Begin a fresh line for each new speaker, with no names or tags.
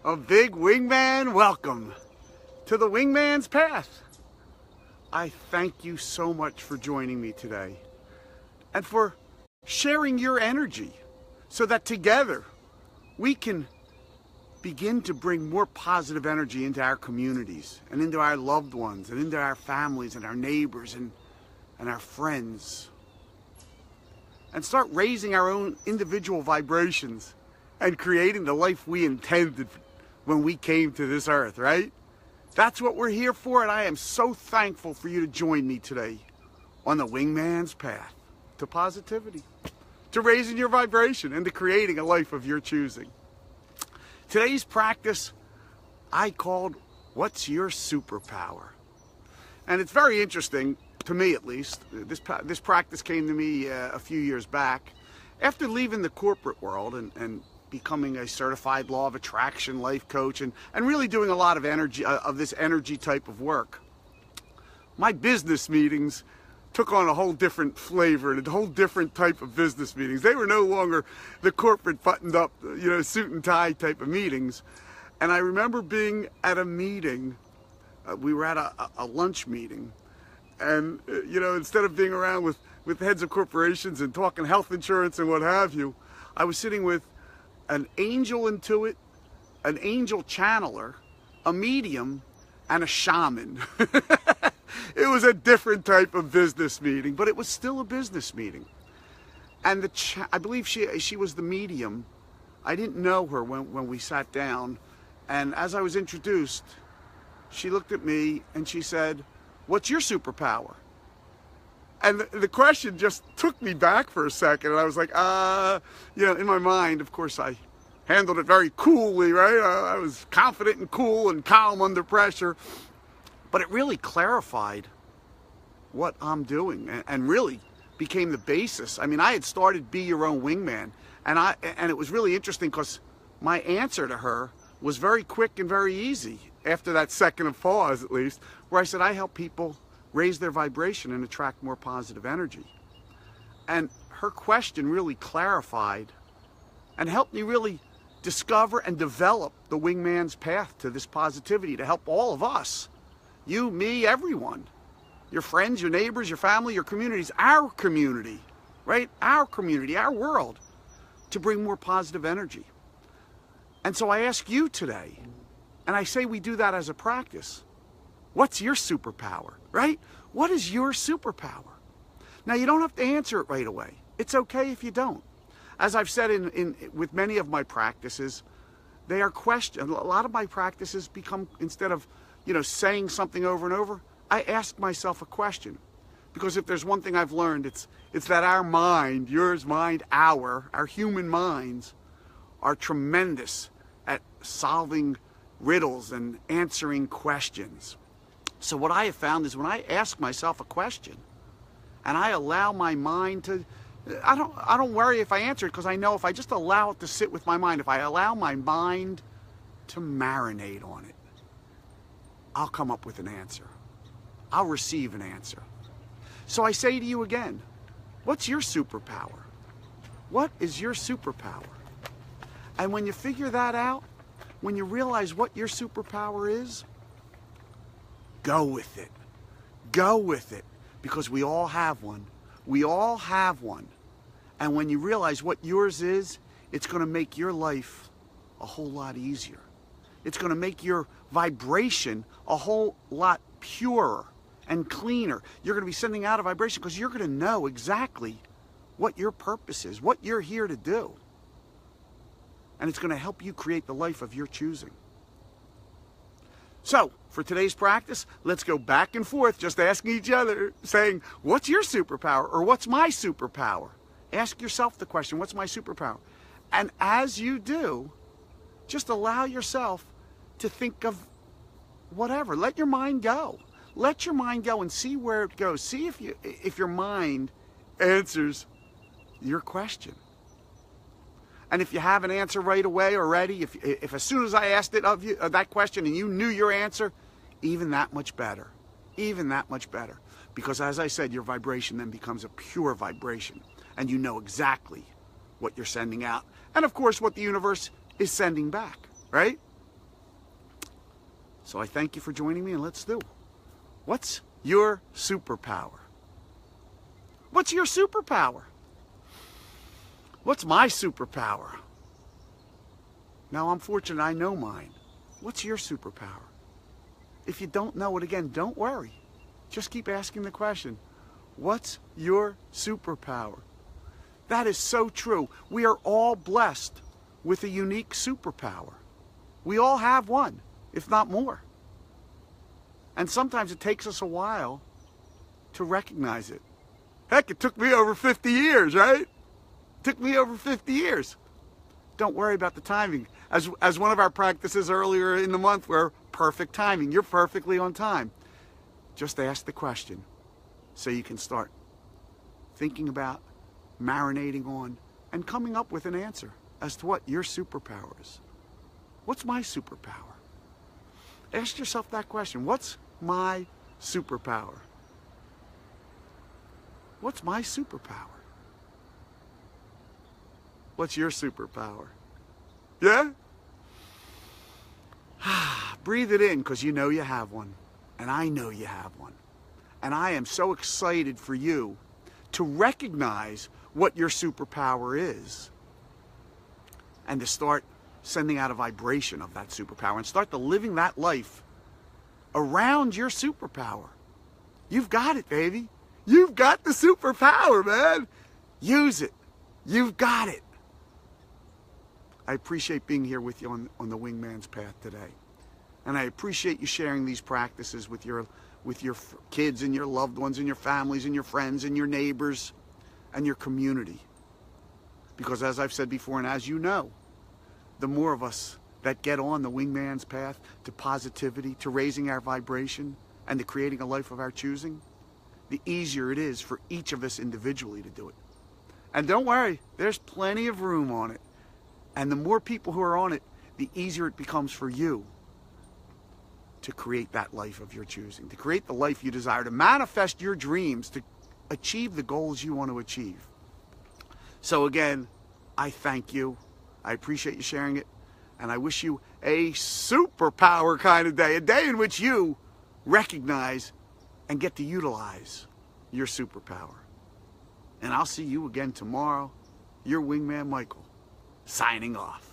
A big wingman welcome to the Wingman's Path. I thank you so much for joining me today and for sharing your energy so that together we can begin to bring more positive energy into our communities and into our loved ones and into our families and our neighbors and our friends, and start raising our own individual vibrations and creating the life we intended when we came to this earth, right? That's what we're here for, and I am so thankful for you to join me today on the Wingman's Path to positivity, to raising your vibration, and to creating a life of your choosing. Today's practice I called, What's Your Superpower? And it's very interesting, to me at least. This practice came to me a few years back after leaving the corporate world and becoming a certified law of attraction life coach and really doing a lot of energy, of this energy type of work. My business meetings took on a whole different flavor and a whole different type of business meetings. They were no longer the corporate buttoned up, suit and tie type of meetings. And I remember being at a meeting, we were at a lunch meeting, and instead of being around with heads of corporations and talking health insurance and what have you, I was sitting with an angel intuit, an angel channeler, a medium, and a shaman. It was a different type of business meeting, but it was still a business meeting. And I believe she was the medium. I didn't know her when we sat down. And as I was introduced, she looked at me and she said, "What's your superpower?" And the question just took me back for a second. And I was like, in my mind, of course, I handled it very coolly, right? I was confident and cool and calm under pressure. But it really clarified what I'm doing and really became the basis. I mean, I had started Be Your Own Wingman, and it was really interesting because my answer to her was very quick and very easy after that second of pause, at least, where I said, I help people raise their vibration and attract more positive energy. And her question really clarified and helped me really discover and develop the Wingman's Path to this positivity to help all of us. You, me, everyone. Your friends, your neighbors, your family, your communities, our community, right? Our community, our world, to bring more positive energy. And so I ask you today, and I say we do that as a practice, what's your superpower, right? What is your superpower? Now, you don't have to answer it right away. It's okay if you don't. As I've said with many of my practices, they are questions. A lot of my practices become, instead of saying something over and over, I ask myself a question. Because if there's one thing I've learned, it's that our mind, yours, mind, our human minds are tremendous at solving riddles and answering questions. So what I have found is when I ask myself a question and I allow my mind to, I don't worry if I answer it, because I know if I just allow it to sit with my mind, if I allow my mind to marinate on it, I'll come up with an answer. I'll receive an answer. So I say to you again, what's your superpower? What is your superpower? And when you figure that out, when you realize what your superpower is, go with it. Go with it. Because we all have one. We all have one. And when you realize what yours is, it's going to make your life a whole lot easier. It's going to make your vibration a whole lot purer and cleaner. You're going to be sending out a vibration because you're going to know exactly what your purpose is, what you're here to do. And it's going to help you create the life of your choosing. So, for today's practice, let's go back and forth, just asking each other, saying, what's your superpower? Or what's my superpower? Ask yourself the question, what's my superpower? And as you do, just allow yourself to think of whatever. Let your mind go. Let your mind go and see where it goes. See if your mind answers your question. And if you have an answer right away already, if as soon as I asked it of you that question and you knew your answer, even that much better. Even that much better. Because as I said, your vibration then becomes a pure vibration. And you know exactly what you're sending out. And of course, what the universe is sending back, right? So I thank you for joining me, and let's do. What's your superpower? What's your superpower? What's my superpower? Now, I'm fortunate I know mine. What's your superpower? If you don't know it, again, don't worry. Just keep asking the question. What's your superpower? That is so true. We are all blessed with a unique superpower. We all have one, if not more. And sometimes it takes us a while to recognize it. Heck, it took me over 50 years, right? It took me over 50 years. Don't worry about the timing. As one of our practices earlier in the month were perfect timing. You're perfectly on time. Just ask the question so you can start thinking about, marinating on, and coming up with an answer as to what your superpower is. What's my superpower? Ask yourself that question. What's my superpower? What's my superpower? What's your superpower? Yeah? Breathe it in, because you know you have one. And I know you have one. And I am so excited for you to recognize what your superpower is and to start sending out a vibration of that superpower and start to living that life around your superpower. You've got it, baby. You've got the superpower, man. Use it. You've got it. I appreciate being here with you on the Wingman's Path today. And I appreciate you sharing these practices with your kids and your loved ones and your families and your friends and your neighbors and your community. Because as I've said before, and as you know, the more of us that get on the Wingman's Path to positivity, to raising our vibration, and to creating a life of our choosing, the easier it is for each of us individually to do it. And don't worry, there's plenty of room on it. And the more people who are on it, the easier it becomes for you to create that life of your choosing, to create the life you desire, to manifest your dreams, to achieve the goals you want to achieve. So again, I thank you. I appreciate you sharing it. And I wish you a superpower kind of day, a day in which you recognize and get to utilize your superpower. And I'll see you again tomorrow. Your Wingman Michael, signing off.